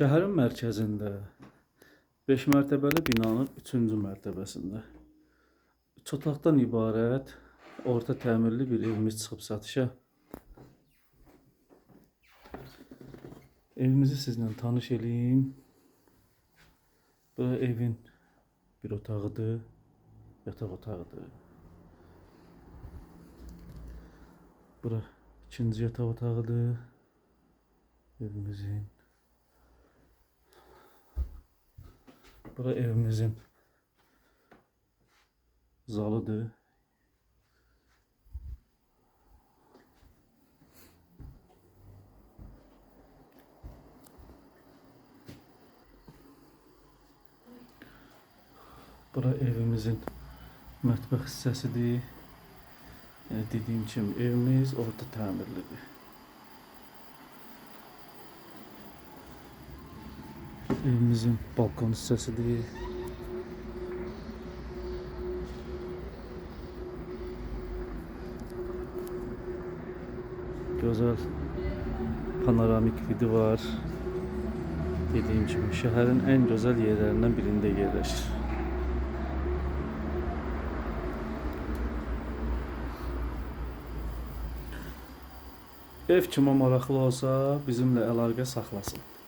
Şəhərin mərkəzində 5 mərtəbəli binanın 3-cü mərtəbəsində 3 otaqdan ibarət orta təmirli bir evimiz çıxıb satışa. Evimizi sizlə tanış eləyim. Bura evin bir otağıdır, yataq otağıdır. Bura ikinci yataq otağıdır evimizin. Bura evimizin zalıdır. Bura evimizin mətbəx hissəsidir. Dediyim kimi evimiz orta təmirlidir. Evimizin balkon hissəsidir. Gözəl panoramik vidi var. Dediyim kimi şəhərin ən gözəl yerlərindən birində yerləşir. Ev kimə maraqlı olsa bizimlə əlaqə saxlasın.